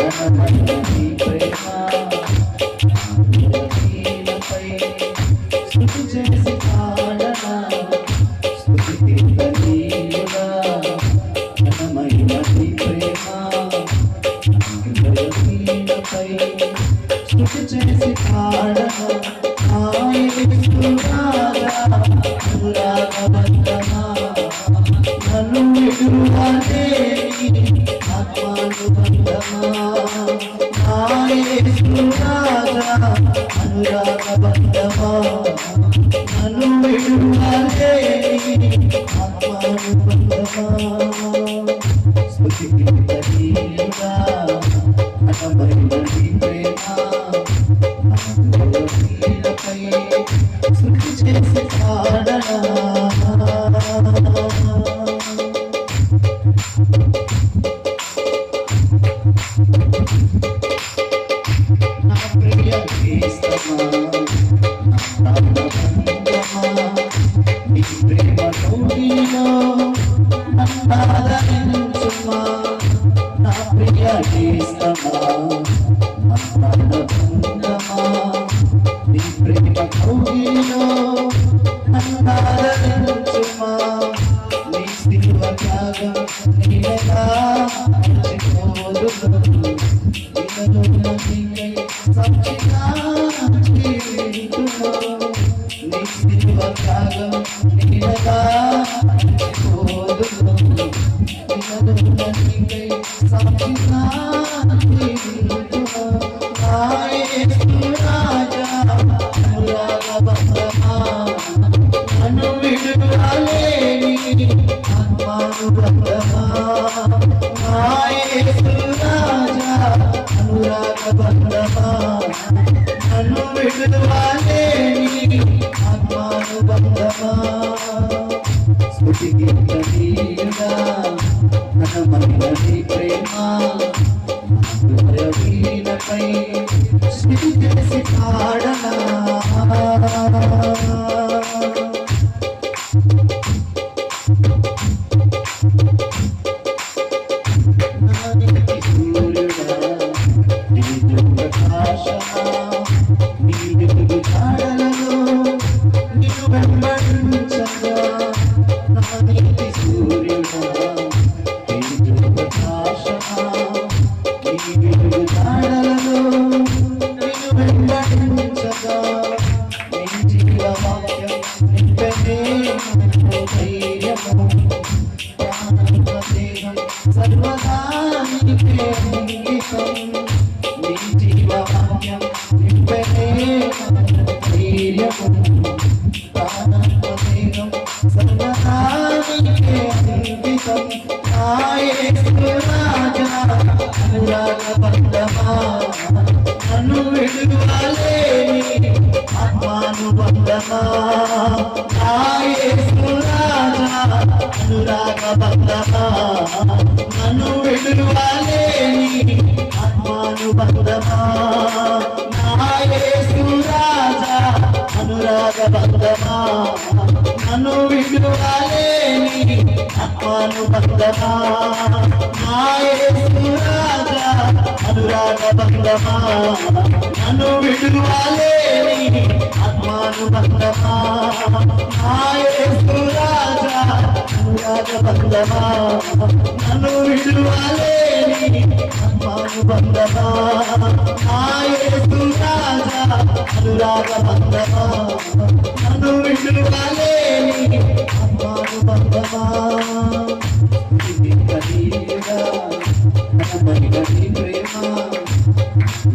ఘనమైన నీ ప్రేమ నీలపై స్తుతి చేసి పాడనా స్తుతి కీర్తనీయుడా ఘనమైన నీ ప్రేమ నీలపై స్తుతి చేసి పాడనా అనురాగబంధమా నన్ను విడువలేని ఆత్మానుబంధమా అనురాగబంధమా నన్ను విడువలేని ఆత్మానుబంధమా స్తుతి కీర్తనీయుడా ఘనమైన నీ ప్రేమ నీలపై స్తుతి చేసి పాడనా నా ప్రియ క్రీస్తమా నా ప్రాణబంధమా నీ ప్రేమ కౌగిలిలో నన్నాదరించుమా నా ప్రియ క్రీస్తమా నా ప్రాణబంధమా నీ ప్రేమ కౌగిలిలో నన్నాదరించుమా నీ శిలువ త్యాగం నీడగా మరచిపోదు సాక్షిగా జీవితును నీ శిలువ త్యాగం నీడగా మరచిపోదు సాక్షిగా జీవితును రాజా అనురాగబంధమా నన్ను విడువలేని ఆత్మానుబంధమా రాజా అనురాగబంధమా నన్ను విడువలేని ఆత్మానుబంధమా స్తుతి కీర్తనీయుడా ఘనమైన నీ ప్రేమ వీణపై స్తుతి చేసి పాడనా సర్వదా నీకే అంకితం నీ జీవవాక్యం నింపనే ధైర్యము ప్రాణాత్మదేహం సర్వదా నీకే అంకితం నా యేసు రాజా అనురాగబంధమా నన్ను విడువలేని ఆత్మానుబంధమా నా యేసు రాజా అనురాగబంధమా నన్ను విడువలేని ఆత్మానుబంధమా నా యేసు రాజా అనురాగబంధమా నన్ను విడువలేని ఆత్మానుబంధమా నా యేసు రాజా అనురాగబంధమా నన్ను విడువలేని ఆత్మానుబంధమా నా యేసు రాజా అనురాగబంధమా నన్ను విడువలేని ఆత్మానుబంధమా నా యేసు రాజా అనురాగబంధమా నన్ను విడువలేని